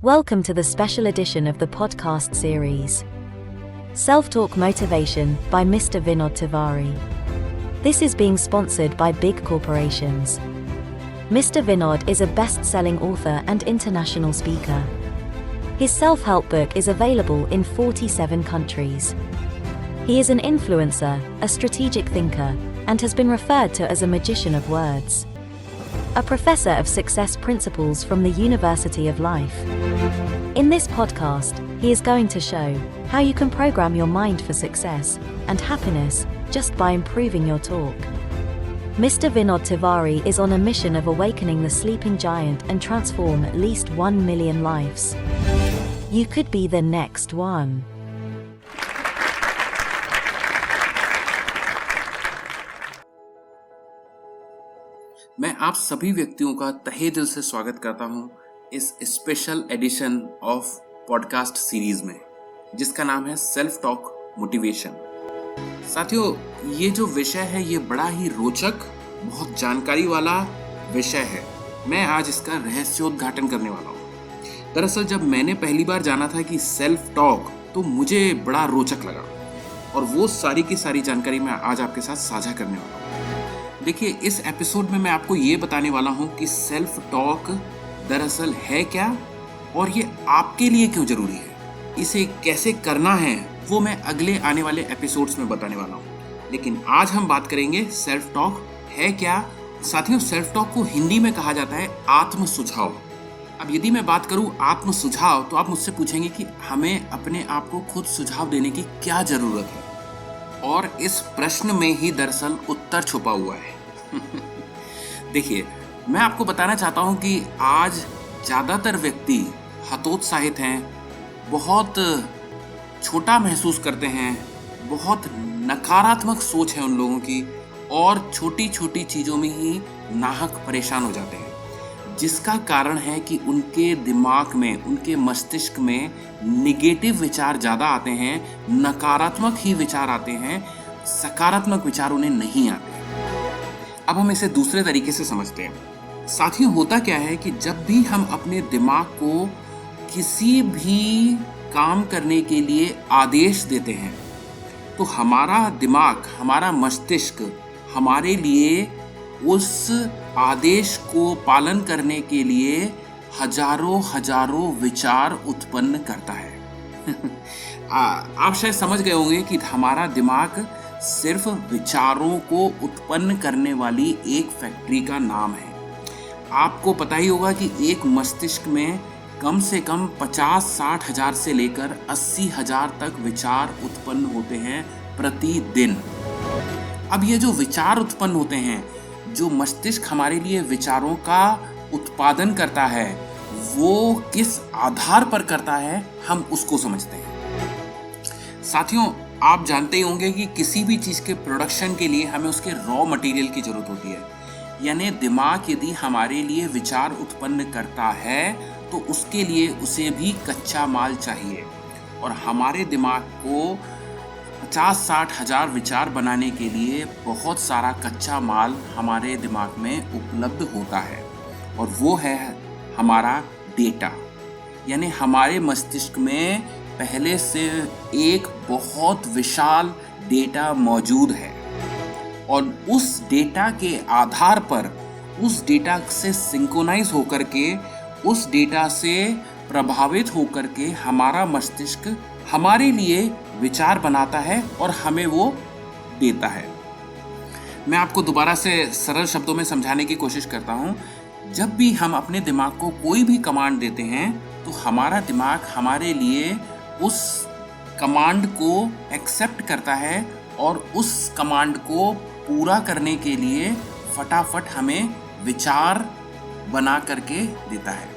Welcome to the special edition of the podcast series, Self-Talk Motivation by Mr. Vinod Tiwari. This is being sponsored by big corporations. Mr. Vinod is a best-selling author and international speaker. His self-help book is available in 47 countries. He is an influencer, a strategic thinker, and has been referred to as a magician of words. A professor of success principles from the University of Life. In this podcast, he is going to show how you can program your mind for success and happiness just by improving your talk. Mr. Vinod Tiwari is on a mission of awakening the sleeping giant and transform at least 1 million lives. You could be the next one. मैं आप सभी व्यक्तियों का तहे दिल से स्वागत करता हूं इस special edition of podcast series में, जिसका नाम है सेल्फ टॉक मोटिवेशन। साथियों, ये जो विषय है ये बड़ा ही रोचक, बहुत जानकारी वाला विषय है। मैं आज इसका रहस्योद्घाटन करने वाला हूं। दरअसल जब मैंने पहली बार जाना था कि सेल्फ टॉक, तो मुझे बड़ा रोचक लगा और वो सारी की सारी जानकारी मैं आज आपके साथ साझा करने वाला हूं। देखिए, इस एपिसोड में मैं आपको ये बताने वाला हूं कि सेल्फ टॉक दरअसल है क्या और ये आपके लिए क्यों जरूरी है, इसे कैसे करना है, वो मैं अगले आने वाले एपिसोड्स में बताने वाला हूं। लेकिन आज हम बात करेंगे सेल्फ टॉक है क्या। साथियों, सेल्फ टॉक को हिंदी में कहा जाता है आत्म सुझाव। अब यदि मैं बात करूं आत्म सुझाव, तो आप मुझसे पूछेंगे कि हमें अपने आप को खुद सुझाव देने की क्या जरूरत है, और इस प्रश्न में ही दरअसल उत्तर छुपा हुआ है। देखिए, मैं आपको बताना चाहता हूं कि आज ज़्यादातर व्यक्ति हतोत्साहित हैं, बहुत छोटा महसूस करते हैं, बहुत नकारात्मक सोच है उन लोगों की, और छोटी छोटी चीज़ों में ही नाहक परेशान हो जाते हैं, जिसका कारण है कि उनके दिमाग में, उनके मस्तिष्क में निगेटिव विचार ज़्यादा आते हैं, नकारात्मक ही विचार आते हैं, सकारात्मक विचार उन्हें नहीं आते। अब हम इसे दूसरे तरीके से समझते हैं। साथियों, होता क्या है कि जब भी हम अपने दिमाग को किसी भी काम करने के लिए आदेश देते हैं, तो हमारा दिमाग, हमारा मस्तिष्क हमारे लिए उस आदेश को पालन करने के लिए हजारों विचार उत्पन्न करता है। आप शायद समझ गए होंगे कि हमारा दिमाग सिर्फ विचारों को उत्पन्न करने वाली एक फैक्ट्री का नाम है। आपको पता ही होगा कि एक मस्तिष्क में कम से कम 50-60 हजार से लेकर 80 हजार तक विचार उत्पन्न होते हैं प्रतिदिन। अब ये जो विचार उत्पन्न होते हैं, जो मस्तिष्क हमारे लिए विचारों का उत्पादन करता है, वो किस आधार पर करता है, हम उसको समझते हैं। साथियों, आप जानते ही होंगे कि किसी भी चीज़ के प्रोडक्शन के लिए हमें उसके रॉ मटेरियल की ज़रूरत होती है। यानी दिमाग यदि हमारे लिए विचार उत्पन्न करता है, तो उसके लिए उसे भी कच्चा माल चाहिए, और हमारे दिमाग को 50-60 हजार विचार बनाने के लिए बहुत सारा कच्चा माल हमारे दिमाग में उपलब्ध होता है, और वो है हमारा डेटा। यानी हमारे मस्तिष्क में पहले से एक बहुत विशाल डेटा मौजूद है, और उस डेटा के आधार पर, उस डेटा से सिंक्रोनाइज होकर के, उस डेटा से प्रभावित होकर के हमारा मस्तिष्क हमारे लिए विचार बनाता है और हमें वो देता है। मैं आपको दोबारा से सरल शब्दों में समझाने की कोशिश करता हूँ। जब भी हम अपने दिमाग को कोई भी कमांड देते हैं, तो हमारा दिमाग हमारे लिए उस कमांड को एक्सेप्ट करता है, और उस कमांड को पूरा करने के लिए फटाफट हमें विचार बना करके देता है।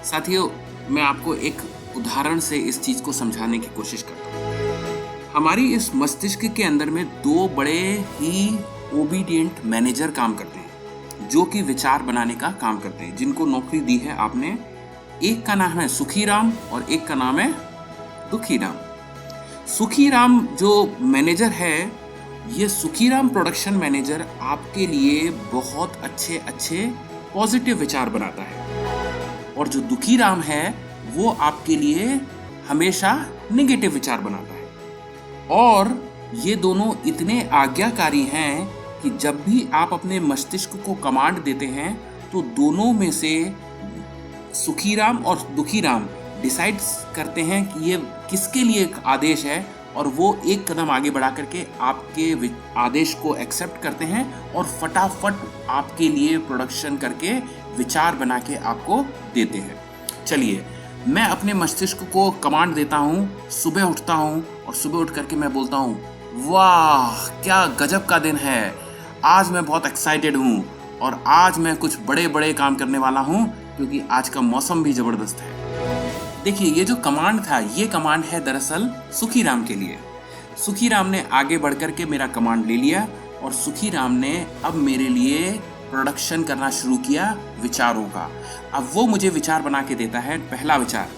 साथियों, मैं आपको एक उदाहरण से इस चीज़ को समझाने की कोशिश करता हूँ। हमारी इस मस्तिष्क के अंदर में 2 बड़े ही ओबीडियंट मैनेजर काम करते हैं, जो कि विचार बनाने का काम करते हैं, जिनको नौकरी दी है आपने। एक का नाम है सुखीराम और एक का नाम है दुखीराम। सुखीराम जो मैनेजर है, ये सुखीराम प्रोडक्शन मैनेजर आपके लिए बहुत अच्छे पॉजिटिव विचार बनाता है, और जो दुखीराम है वो आपके लिए हमेशा नेगेटिव विचार बनाता है। और ये दोनों इतने आज्ञाकारी हैं कि जब भी आप अपने मस्तिष्क को कमांड देते हैं तो दोनों में से सुखीराम और दुखीराम डिसाइड करते हैं कि ये किसके लिए एक आदेश है, और वो एक कदम आगे बढ़ा करके आपके आदेश को एक्सेप्ट करते हैं और फटाफट आपके लिए प्रोडक्शन करके विचार बना के आपको देते हैं। चलिए, मैं अपने मस्तिष्क को कमांड देता हूँ, सुबह उठता हूँ और सुबह उठ करके मैं बोलता हूँ, वाह क्या गजब का दिन है, आज मैं बहुत एक्साइटेड हूँ और आज मैं कुछ बड़े बड़े काम करने वाला हूँ क्योंकि आज का मौसम भी ज़बरदस्त है। देखिए, ये जो कमांड था, ये कमांड है दरअसल सुखीराम के लिए। सुखीराम ने आगे बढ़ कर के मेरा कमांड ले लिया और सुखीराम ने अब मेरे लिए प्रोडक्शन करना शुरू किया विचारों का। अब वो मुझे विचार बना के देता है। पहला विचार,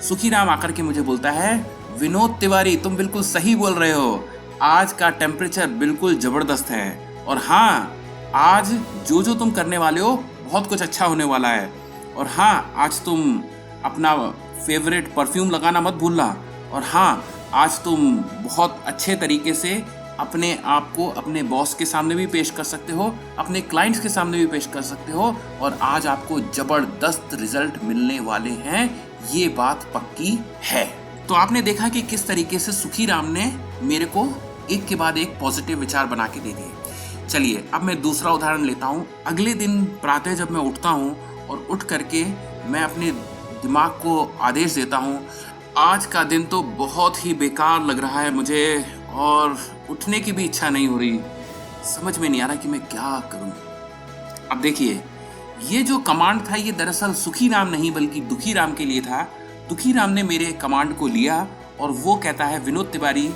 सुखीराम आकर के मुझे बोलता है, विनोद तिवारी तुम बिल्कुल सही बोल रहे हो, आज का टेम्परेचर बिल्कुल ज़बरदस्त है, और हाँ, आज जो जो तुम करने वाले हो बहुत कुछ अच्छा होने वाला है, और हाँ, आज तुम अपना फेवरेट परफ्यूम लगाना मत भूलना, और हाँ, आज तुम बहुत अच्छे तरीके से अपने आप को अपने बॉस के सामने भी पेश कर सकते हो, अपने क्लाइंट्स के सामने भी पेश कर सकते हो, और आज आपको ज़बरदस्त रिजल्ट मिलने वाले हैं, ये बात पक्की है। तो आपने देखा कि किस तरीके से सुखीराम ने मेरे को एक के बाद एक पॉजिटिव विचार बना के दे दिए। चलिए, अब मैं दूसरा उदाहरण लेता हूँ। अगले दिन प्रातः जब मैं उठता हूँ और उठ करके मैं अपने दिमाग को आदेश देता हूँ, आज का दिन तो बहुत ही बेकार लग रहा है मुझे और उठने की भी इच्छा नहीं हो रही, समझ में नहीं आ रहा कि मैं क्या करूँ। अब देखिए, ये जो कमांड था ये दरअसल सुखीराम नहीं बल्कि दुखीराम के लिए था। दुखीराम ने मेरे कमांड को लिया और वो कहता है, विनोद तिवारी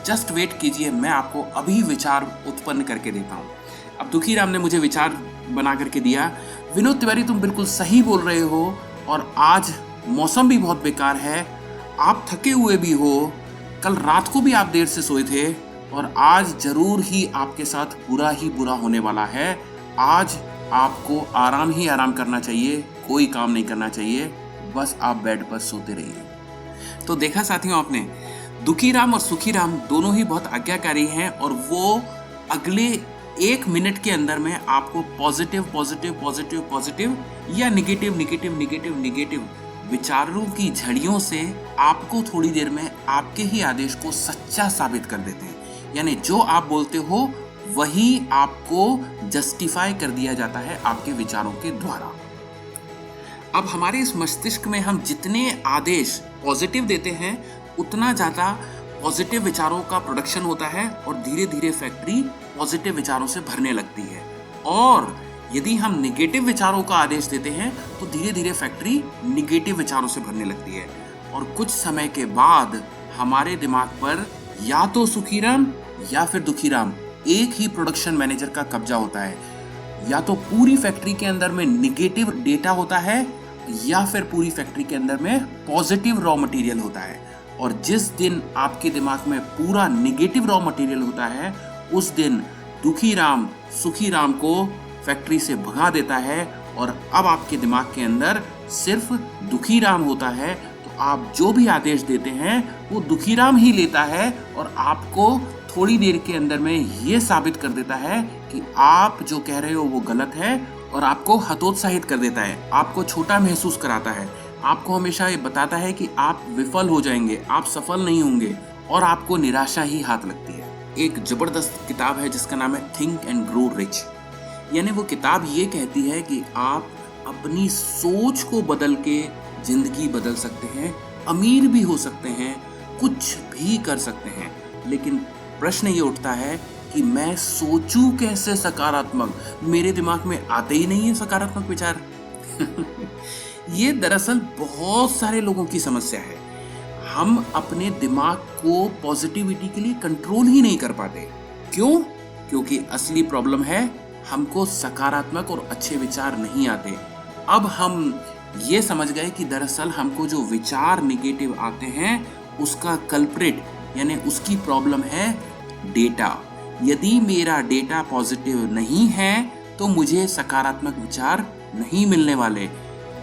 जस्ट वेट कीजिए, मैं आपको अभी विचार उत्पन्न करके देता हूँ। अब दुखीराम ने मुझे विचार बना करके दिया, विनोद तिवारी तुम बिल्कुल सही बोल रहे हो और आज मौसम भी बहुत बेकार है, आप थके हुए भी हो, कल रात को भी आप देर से सोए थे और आज जरूर ही आपके साथ बुरा ही बुरा होने वाला है। आज आपको आराम ही आराम करना चाहिए, कोई काम नहीं करना चाहिए, बस आप बेड पर सोते रहिए। तो देखा साथियों आपने, दुखीराम और सुखीराम दोनों ही बहुत आज्ञाकारी हैं और वो अगले 1 मिनट के अंदर में आपको पॉजिटिव पॉजिटिव पॉजिटिव पॉजिटिव या निगेटिव निगेटिव निगेटिव निगेटिव विचारों की झड़ियों से आपको थोड़ी देर में आपके ही आदेश को सच्चा साबित कर देते हैं। यानी जो आप बोलते हो वही आपको जस्टिफाई कर दिया जाता है आपके विचारों के द्वारा। अब हमारे इस मस्तिष्क में हम जितने आदेश पॉजिटिव देते हैं उतना ज़्यादा पॉजिटिव विचारों का प्रोडक्शन होता है और धीरे धीरे फैक्ट्री पॉजिटिव विचारों से भरने लगती है। और यदि हम निगेटिव विचारों का आदेश देते हैं तो धीरे धीरे फैक्ट्री निगेटिव विचारों से भरने लगती है और कुछ समय के बाद हमारे दिमाग पर या तो सुखीराम या फिर दुखीराम एक ही प्रोडक्शन मैनेजर का कब्जा होता है। या तो पूरी फैक्ट्री के अंदर में निगेटिव डेटा होता है या फिर पूरी फैक्ट्री के अंदर में पॉजिटिव रॉ मटेरियल होता है। और जिस दिन आपके दिमाग में पूरा निगेटिव रॉ मटेरियल होता है उस दिन दुखीराम सुखीराम को फैक्ट्री से भगा देता है और अब आपके दिमाग के अंदर सिर्फ दुखीराम होता है। तो आप जो भी आदेश देते हैं वो दुखीराम ही लेता है और आपको थोड़ी देर के अंदर में ये साबित कर देता है कि आप जो कह रहे हो वो गलत है और आपको हतोत्साहित कर देता है, आपको छोटा महसूस कराता है, आपको हमेशा ये बताता है कि आप विफल हो जाएंगे, आप सफल नहीं होंगे और आपको निराशा ही हाथ लगती है। एक जबरदस्त किताब है जिसका नाम है थिंक एंड ग्रो रिच। यानी वो किताब ये कहती है कि आप अपनी सोच को बदल के जिंदगी बदल सकते हैं, अमीर भी हो सकते हैं, कुछ भी कर सकते हैं। लेकिन प्रश्न ये उठता है कि मैं सोचूं कैसे सकारात्मक, मेरे दिमाग में आते ही नहीं है सकारात्मक विचार। ये दरअसल बहुत सारे लोगों की समस्या है। हम अपने दिमाग को पॉजिटिविटी के लिए कंट्रोल ही नहीं कर पाते। क्यों? क्योंकि असली प्रॉब्लम है हमको सकारात्मक और अच्छे विचार नहीं आते। अब हम ये समझ गए कि दरअसल हमको जो विचार नेगेटिव आते हैं उसका कल्प्रिट यानी उसकी प्रॉब्लम है डेटा। यदि मेरा डेटा पॉजिटिव नहीं है तो मुझे सकारात्मक विचार नहीं मिलने वाले।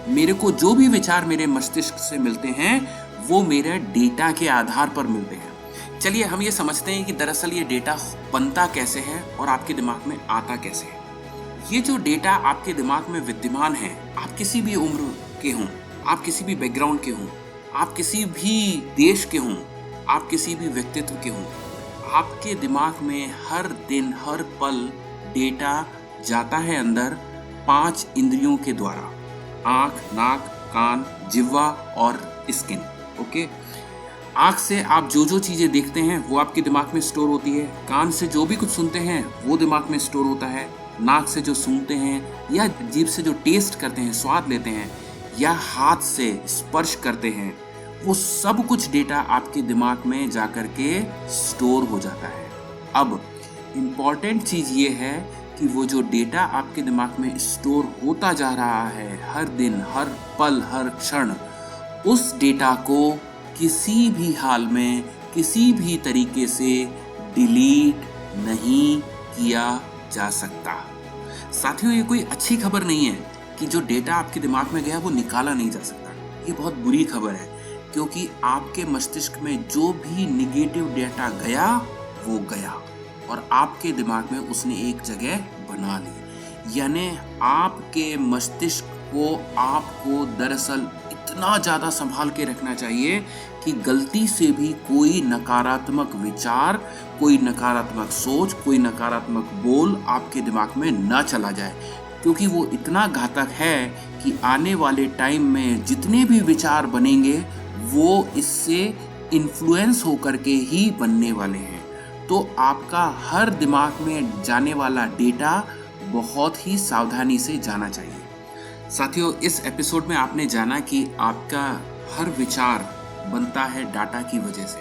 मेरे को जो भी विचार मेरे मस्तिष्क से मिलते हैं वो मेरे डेटा के आधार पर मिलते हैं। चलिए हम ये समझते हैं कि दरअसल ये डेटा बनता कैसे है और आपके दिमाग में आता कैसे है। ये जो डेटा आपके दिमाग में विद्यमान है, आप किसी भी उम्र के हों, आप किसी भी बैकग्राउंड के हों, आप किसी भी देश के हों, आप किसी भी व्यक्तित्व के हों, आपके दिमाग में हर दिन हर पल डेटा जाता है अंदर 5 इंद्रियों के द्वारा, आँख, नाक, कान, जिह्वा और स्किन। ओके, आँख से आप जो जो चीज़ें देखते हैं वो आपके दिमाग में स्टोर होती है, कान से जो भी कुछ सुनते हैं वो दिमाग में स्टोर होता है, नाक से जो सूंघते हैं या जीभ से जो टेस्ट करते हैं, स्वाद लेते हैं, या हाथ से स्पर्श करते हैं, वो सब कुछ डेटा आपके दिमाग में जाकर के स्टोर हो जाता है। अब इम्पॉर्टेंट चीज़ ये है कि वो जो डेटा आपके दिमाग में स्टोर होता जा रहा है हर दिन हर पल हर क्षण, उस डेटा को किसी भी हाल में किसी भी तरीके से डिलीट नहीं किया जा सकता। साथियों, ये कोई अच्छी खबर नहीं है कि जो डेटा आपके दिमाग में गया वो निकाला नहीं जा सकता। ये बहुत बुरी खबर है, क्योंकि आपके मस्तिष्क में जो भी निगेटिव डेटा गया वो गया और आपके दिमाग में उसने एक जगह बना ली। यानी आपके मस्तिष्क को आपको दरअसल इतना ज़्यादा संभाल के रखना चाहिए कि गलती से भी कोई नकारात्मक विचार, कोई नकारात्मक सोच, कोई नकारात्मक बोल आपके दिमाग में ना चला जाए, क्योंकि वो इतना घातक है कि आने वाले टाइम में जितने भी विचार बनेंगे वो इससे इन्फ्लुएंस होकर के ही बनने वाले हैं। तो आपका हर दिमाग में जाने वाला डेटा बहुत ही सावधानी से जाना चाहिए। साथियों, इस एपिसोड में आपने जाना कि आपका हर विचार बनता है डाटा की वजह से।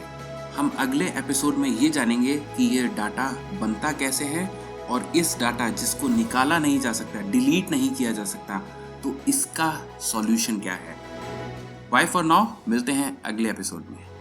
हम अगले एपिसोड में ये जानेंगे कि ये डाटा बनता कैसे है और इस डाटा जिसको निकाला नहीं जा सकता, डिलीट नहीं किया जा सकता, तो इसका सॉल्यूशन क्या है। बाय फॉर नाउ, मिलते हैं अगले एपिसोड में।